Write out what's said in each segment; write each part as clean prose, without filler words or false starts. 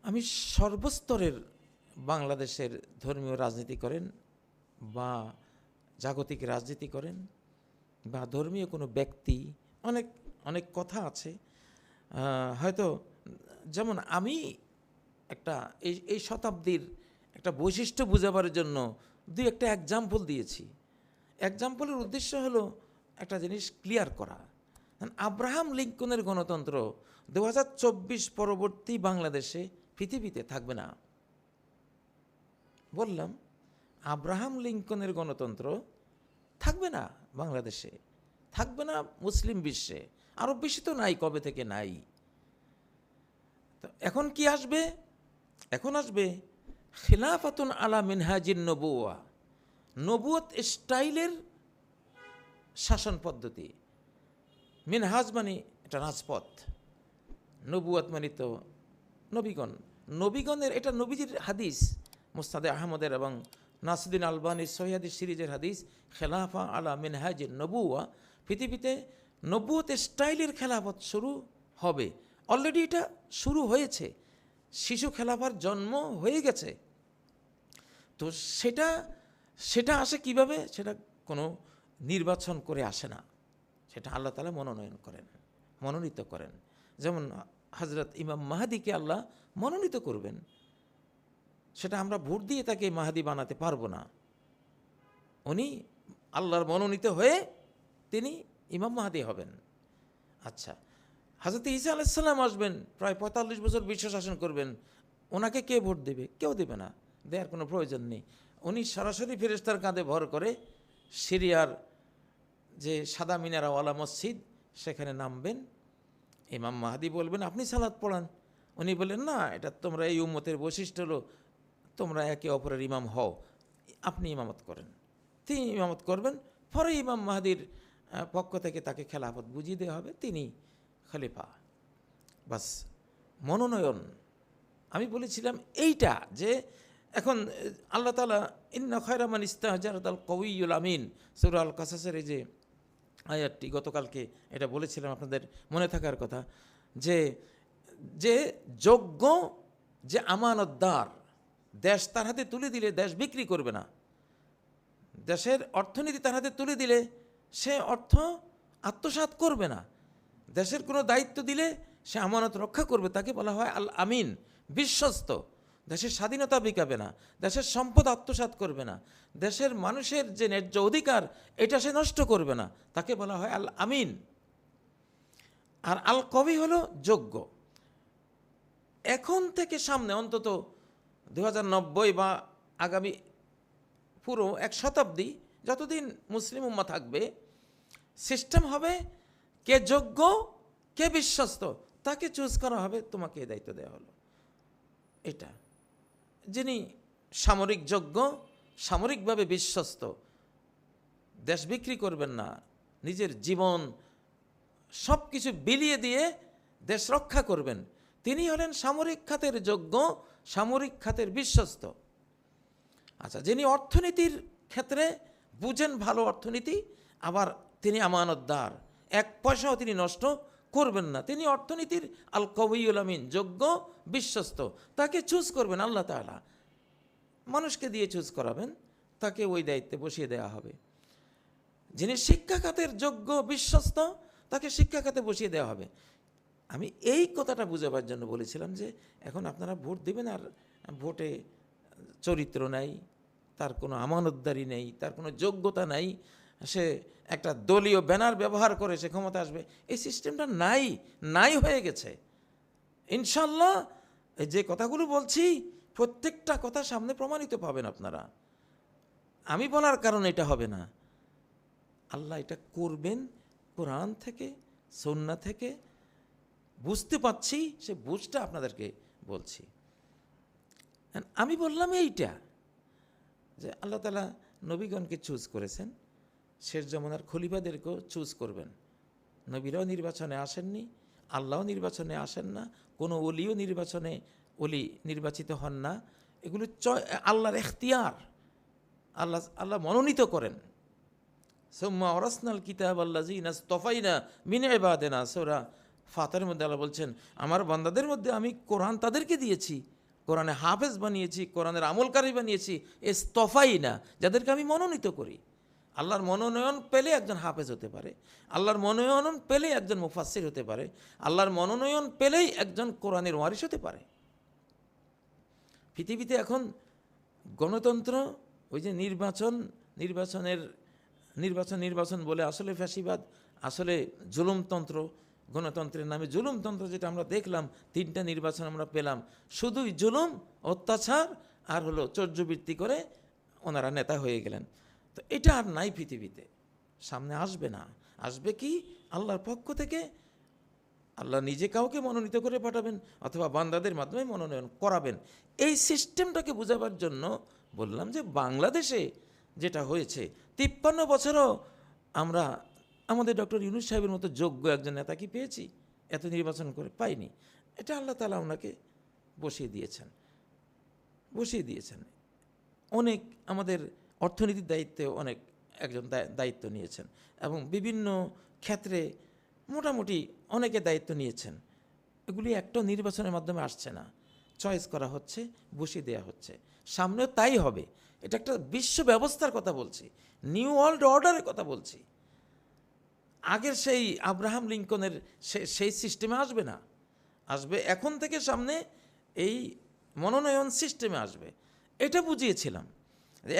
আমি সর্বস্তরের বাংলাদেশের ধর্মীয় রাজনীতি করেন বা জাগতিক রাজনীতি করেন বা ধর্মীয় কোনো ব্যক্তি, অনেক অনেক কথা আছে। হয়তো যেমন আমি একটা এই শতাব্দীর একটা বৈশিষ্ট্য বোঝাবার জন্য দুই একটা এক্সাম্পল দিয়েছি। এক্সাম্পলের উদ্দেশ্য হলো একটা জিনিস ক্লিয়ার করা। আব্রাহাম লিঙ্কনের গণতন্ত্র 2024 পরবর্তী বাংলাদেশে পৃথিবীতে থাকবে না। বললাম আব্রাহাম লিঙ্কনের গণতন্ত্র থাকবে না বাংলাদেশে, থাকবে না মুসলিম বিশ্বে, আরব বিশ্বে তো নাই, কবে থেকে নাই। তো এখন কি আসবে? এখন আসবে খিলাফাতুন আলা মিনহাজিন নবুয়া, নবুয়ত স্টাইলের শাসন পদ্ধতি। মিনহাজ মানে এটা রাজপথ, নবুয়ত মানে তো নবীগণ, নবীগণের এটা নবীজির হাদিস, মুস্তাদে আহমদের এবং নাসিরুদ্দিন আলবানীর সহিহ হাদিস সিরিজের হাদিস, খেলাফা আলা মিনহাজিন নবুয়া। পৃথিবীতে নবুয়ত স্টাইলের খেলাফত শুরু হবে, অলরেডি এটা শুরু হয়েছে, শিশু খেলাফার জন্ম হয়ে গেছে। তো সেটা আসে কিভাবে? সেটা কোনো নির্বাচন করে আসে না, সেটা আল্লাহ তাআলা মনোনয়ন করেন, মনোনীত করেন। যেমন হযরত ইমাম মাহদিকে আল্লাহ মনোনীত করবেন, সেটা আমরা ভোট দিয়ে তাকে মাহদি বানাতে পারবো না। উনি আল্লাহর মনোনীত হয়ে তিনি ইমাম মাহদি হবেন। আচ্ছা, হযরত ঈসা আলাইহিস সালাম আসবেন, প্রায় 45 বছর বিশ্ব শাসন করবেন। ওনাকে কে ভোট দেবে? কেউ দেবে না, দেওয়ার কোনো প্রয়োজন নেই। উনি সরাসরি ফেরেশতার কাঁধে ভর করে সিরিয়ার যে সাদা মিনারাওয়ালা মসজিদ সেখানে নামবেন। ইমাম মাহদি বলবেন আপনি সালাত পড়ান। উনি বলেন না, এটা তোমরা এই উম্মতের বৈশিষ্ট্য হলো তোমরা একে অপরের ইমাম হও, আপনি ইমামত করেন। তিনি ইমামত করবেন, পরে ইমাম মাহদির পক্ষ থেকে তাকে খেলাফত বুঝিয়ে দেওয়া হবে, তিনি খলিফা। বাস, মনোনয়ন। আমি বলেছিলাম এইটা যে এখন আল্লাহ তাআলা ইন্না খায়রা মান ইস্তাহজারাল কওয়িয়ুল আমিন, সূরা আল কাসাসের এই যে আয়াতটি, গতকালকে এটা বলেছিলাম, আপনাদের মনে থাকার কথা, যে যোগ্য, যে আমানতদার, দেশ তার হাতে তুলে দিলে দেশ বিক্রি করবে না, দেশের অর্থনীতি তার হাতে তুলে দিলে সে অর্থ আত্মসাৎ করবে না, দেশের কোনো দায়িত্ব দিলে সে আমানত রক্ষা করবে, তাকে বলা হয় আল আমিন, বিশ্বস্ত। দেশের স্বাধীনতা বিকাবে না, দেশের সম্পদ আত্মসাৎ করবে না, দেশের মানুষের যে ন্যায্য অধিকার এটা সে নষ্ট করবে না, তাকে বলা হয় আল আমিন। আর আল কবি হলো যোগ্য। এখন থেকে সামনে অন্তত 2090 বা আগামী পুরো এক শতাব্দী, যতদিন মুসলিম উম্মাহ থাকবে, সিস্টেম হবে কে যোগ্য কে বিশ্বস্ত তাকে চুজ করা হবে, তোমাকে এই দায়িত্ব দেওয়া হলো। এটা যিনি সামরিক যোগ্য, সামরিকভাবে বিশ্বস্ত, দেশ বিক্রি করবেন না, নিজের জীবন সব কিছু বিলিয়ে দিয়ে দেশ রক্ষা করবেন, তিনি হলেন সামরিক খাতের যোগ্য, সামরিক খাতের বিশ্বস্ত। আচ্ছা, যিনি অর্থনীতির ক্ষেত্রে বুঝেন ভালো অর্থনীতি, আবার তিনি আমানতদার, এক পয়সাও তিনি নষ্ট করবেন না, তিনি অর্থনীতির আল কওয়িয়ুল আমিন, যোগ্য বিশ্বস্ত, তাকে চুজ করবেন আল্লাহ তাআলা, মানুষকে দিয়ে চুজ করাবেন, তাকে ওই দায়িত্বে বসিয়ে দেওয়া হবে। যিনি শিক্ষা খাতের যোগ্য বিশ্বস্ত, তাকে শিক্ষা খাতে বসিয়ে দেওয়া হবে। আমি এই কথাটা বুঝাবার জন্য বলেছিলাম যে এখন আপনারা ভোট দেবেন, আর ভোটে চরিত্র নাই, তার কোনো আমানতদারি নেই, তার কোনো যোগ্যতা নাই, সে একটা দলীয় ব্যানার ব্যবহার করে সে ক্ষমতা আসবে, এই সিস্টেমটা নাই হয়ে গেছে। ইনশাল্লাহ এই যে কথাগুলো বলছি প্রত্যেকটা কথা সামনে প্রমাণিত পাবেন আপনারা। আমি বলার কারণে এটা হবে না, আল্লাহ এটা করবেন কোরআন থেকে, সুন্নাহ থেকে বুঝতে পাচ্ছি, সে বুঝটা আপনাদেরকে বলছি। আমি বললাম এইটা যে আল্লাহ তাআলা নবীগণকে চুজ করেছেন, শেষ জমানার খলিফাদেরকেও চুজ করবেন। নবীরাও নির্বাচনে আসেননি, আল্লাহও নির্বাচনে আসেন না, কোনো ওলিও ওলি নির্বাচিত হন না, এগুলো আল্লাহর এখতিয়ার, আল্লাহ মনোনীত করেন। সুম্মা ওরাসনাল কিতাব আল্লাযীনা ইসতাফাইনা মিন ইবাদিনা, সূরা ফাতিরের মধ্যে আল্লাহ বলছেন আমার বান্দাদের মধ্যে আমি কোরআন তাদেরকে দিয়েছি কোরআনে হাফেজ বানিয়েছি, কোরআনের আমলকারী বানিয়েছি, ইস্তফাই না, যাদেরকে আমি মনোনীত করি। আল্লাহর মনোনয়ন পেলে একজন হাফেজ হতে পারে, আল্লাহর মনোনয়ন পেলেই একজন মুফাসসির হতে পারে, আল্লাহর মনোনয়ন পেলেই একজন কোরআনের ওয়ারিস হতে পারে। পৃথিবীতে এখন গণতন্ত্র, ওই যে নির্বাচন বলে আসলে ফ্যাসিবাদ, আসলে জুলুমতন্ত্র, গণতন্ত্রের নামে জুলুমতন্ত্র যেটা আমরা দেখলাম, 3টা নির্বাচন আমরা পেলাম, শুধুই জুলুম, অত্যাচার আর হলো চর্যবৃত্তি করে ওনারা নেতা হয়ে গেলেন। তো এটা আর নাই পৃথিবীতে, সামনে আসবে না। আসবে কি? আল্লাহর পক্ষ থেকে আল্লাহ নিজে কাউকে মনোনীত করে পাঠাবেন অথবা বান্দাদের মাধ্যমে মনোনয়ন করাবেন। এই সিস্টেমটাকে বোঝাবার জন্য বললাম যে বাংলাদেশে যেটা হয়েছে, 53 বছরও আমরা আমাদের ডক্টর ইউনূস সাহেবের মতো যোগ্য একজন নেতা কি পেয়েছি? এত নির্বাচন করে পাইনি। এটা আল্লাহ তাআলা ওনাকে বসিয়ে দিয়েছেন। অনেক আমাদের অর্থনীতির দায়িত্বে অনেক একজন দায়িত্ব নিয়েছেন এবং বিভিন্ন ক্ষেত্রে মোটামুটি অনেকে দায়িত্ব নিয়েছেন। এগুলি একটা নির্বাচনের মাধ্যমে আসছে না, চয়েস করা হচ্ছে, বসিয়ে দেওয়া হচ্ছে। সামনেও তাই হবে। এটা একটা বিশ্ব ব্যবস্থার কথা বলছি, নিউ ওয়ার্ল্ড অর্ডারের কথা বলছি। আগের সেই আব্রাহাম লিঙ্কনের সেই সিস্টেমে আসবে না, আসবে এখন থেকে সামনে এই মনোনয়ন সিস্টেমে আসবে। এটা বুঝিয়েছিলাম।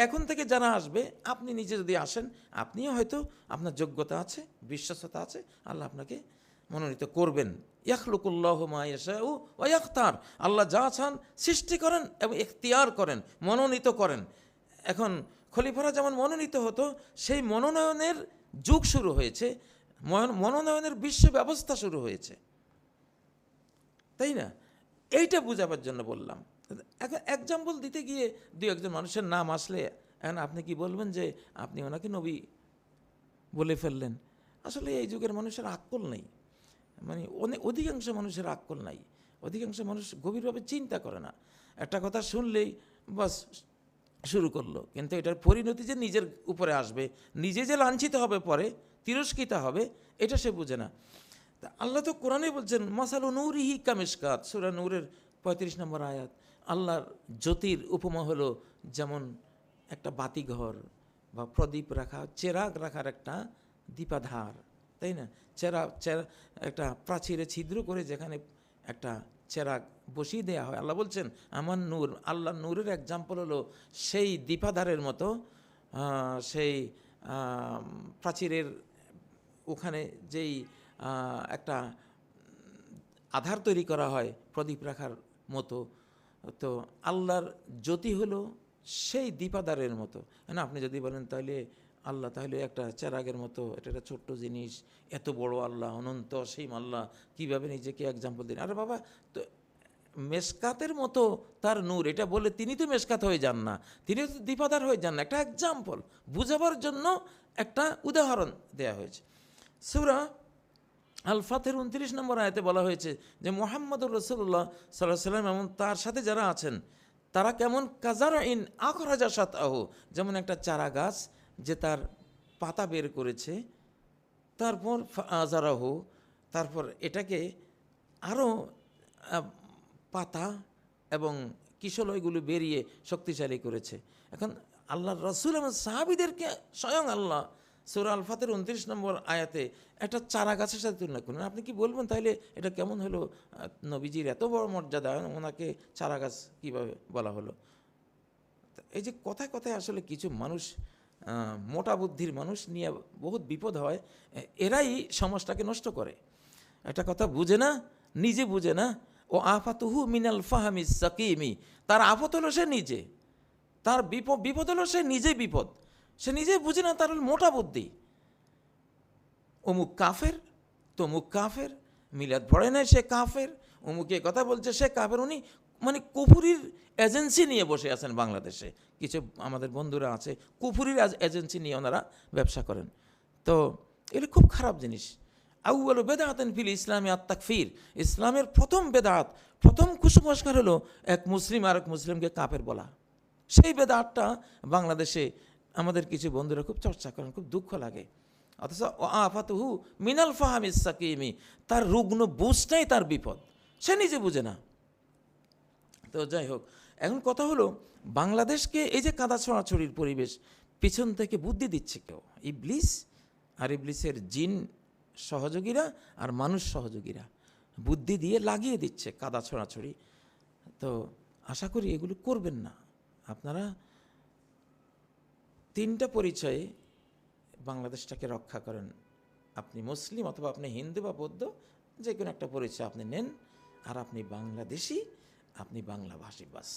এখন থেকে যারা আসবে, আপনি নিজে যদি আসেন, আপনিও হয়তো আপনার যোগ্যতা আছে, বিশ্বস্ততা আছে, আল্লাহ আপনাকে মনোনীত করবেন। ইয়াখলুকুল্লাহু মা ইয়াশাউ ওয়া ইয়াখতার, আল্লাহ যা চান সৃষ্টি করেন এবং ইখতিয়ার করেন, মনোনীত করেন। এখন খলিফারা যেমন মনোনীত হতো, সেই মনোনয়নের যুগ শুরু হয়েছে, মনোনয়নের বিশ্ব ব্যবস্থা শুরু হয়েছে, তাই না? এইটা বোঝাবার জন্য বললাম। এখন এক্সাম্পল দিতে গিয়ে 2-1 মানুষের নাম আসলে এখন আপনি কি বলবেন যে আপনি ওনাকে নবী বলে ফেললেন? আসলে এই যুগের মানুষের আক্কল নেই, মানে অধিকাংশ মানুষের আক্কল নাই। অধিকাংশ মানুষ গভীরভাবে চিন্তা করে না, একটা কথা শুনলেই বাস শুরু করলো। কিন্তু এটার পরিণতি যে নিজের উপরে আসবে, নিজে যে লাঞ্ছিত হবে, পরে তিরস্কৃত হবে, এটা সে বুঝে না। তা আল্লাহ তো কোরআনে বলছেন মাসালু নূরিহি কামিশকাত, সূরা নূরের 35 নম্বর আয়াত। আল্লাহর জ্যোতির উপমা হলো যেমন একটা বাতিঘর বা প্রদীপ রাখা, চেরাগ রাখার একটা দীপাধার, তাই না? একটা প্রাচীরে ছিদ্র করে যেখানে একটা চেরাগ বসিয়ে দেওয়া হয়। আল্লাহ বলছেন আমার নূর, আল্লাহর নূরের এক্সাম্পল হলো সেই দীপাধারের মতো, সেই প্রাচীরের ওখানে যেই একটা আধার তৈরি করা হয় প্রদীপ রাখার মতো। তো আল্লাহর জ্যোতি হলো সেই দীপাধারের মতো। না, আপনি যদি বলেন তাহলে আল্লাহ তাহলে একটা চেরাগের মতো, এটা একটা ছোট্ট জিনিস, এত বড় আল্লাহ, অনন্ত অসীম আল্লাহ, কীভাবে নিজেকে এক্সাম্পল দিন? আরে বাবা, তো মেশকাতের মতো তার নূর, এটা বলে তিনি তো মেশকাত হয়ে যান না, তিনি তো দীপাধার হয়ে যান না। একটা এক্সাম্পল বুঝাবার জন্য একটা উদাহরণ দেয়া হয়েছে। সূরা আল ফাতহের 29 নম্বর আয়াতে বলা হয়েছে যে মুহাম্মদুর রাসূলুল্লাহ সাল্লাল্লাহু আলাইহি ওয়াসাল্লাম এবং তার সাথে যারা আছেন তারা কেমন কাজারাইন আখরাজা শাতআহু, যেমন একটা চারা গাছ যে তার পাতা বের করেছে, তারপর আজারাহু, তারপর এটাকে আরও পাতা এবং কিশলয়গুলো বেরিয়ে শক্তিশালী করেছে। এখন আল্লাহর রাসূল এবং সাহাবীদেরকে স্বয়ং আল্লাহ সূরা আল ফাতহের 29 নম্বর আয়াতে একটা চারা গাছের সাথে তুলনা করলেন। আপনি কি বলবেন তাইলে এটা কেমন হলো? নবীজির এত বড় মর্যাদা, ওনাকে চারা গাছ কীভাবে বলা হলো? এই যে কথায় কথায় আসলে কিছু মানুষ, মোটা বুদ্ধির মানুষ নিয়ে বহুত বিপদ হয়। এরাই সমাজটাকে নষ্ট করে। একটা কথা বুঝে না, নিজে বুঝে না। ও আফাতুহু মিনাল ফাহামি সাকিমি, তার আফত হলো সে নিজে, তার বিপদ হলো সে নিজে বিপদ, সে নিজে বুঝে না, তার মোটা বুদ্ধি। অমুক কাফের, তমুক কাফের, মিলাদ পড়ে নাই সে কাফের, অমুকে কথা বলছে সে কাফের। উনি মানে কুফুরির এজেন্সি নিয়ে বসে আছেন বাংলাদেশে। কিছু আমাদের বন্ধুরা আছে, কুফুরির এজেন্সি নিয়ে ওনারা ব্যবসা করেন। তো এটা খুব খারাপ জিনিস। আউয়ালু বেদাআতিন ফিল ইসলামি আত-তাকফির, ইসলামের প্রথম বেদাত, প্রথম কুসংস্কার হলো এক মুসলিম আরেক মুসলিমকে কাফের বলা। সেই বেদাতটা বাংলাদেশে আমাদের কিছু বন্ধুরা খুব চর্চা করেন, খুব দুঃখ লাগে। অথচ আফাতুহু মিনাল ফাহামিস সাকিমি, তার রুগ্ন বুঝটাই তার বিপদ, সে নিজে বুঝে না। তো যাই হোক, এখন কথা হলো বাংলাদেশকে এই যে কাদা ছড়াছড়ির পরিবেশ, পিছন থেকে বুদ্ধি দিচ্ছে কেউ, ইবলিস আর ইবলিসের জিন সহযোগীরা আর মানুষ সহযোগীরা বুদ্ধি দিয়ে লাগিয়ে দিচ্ছে কাদা ছড়াছড়ি। তো আশা করি এগুলো করবেন না আপনারা। 3টা পরিচয়ে বাংলাদেশটাকে রক্ষা করেন। আপনি মুসলিম অথবা আপনি হিন্দু বা বৌদ্ধ, যে কোনো একটা পরিচয় আপনি নেন, আর আপনি বাংলাদেশি, আপনি বাংলাভাষী, বাস।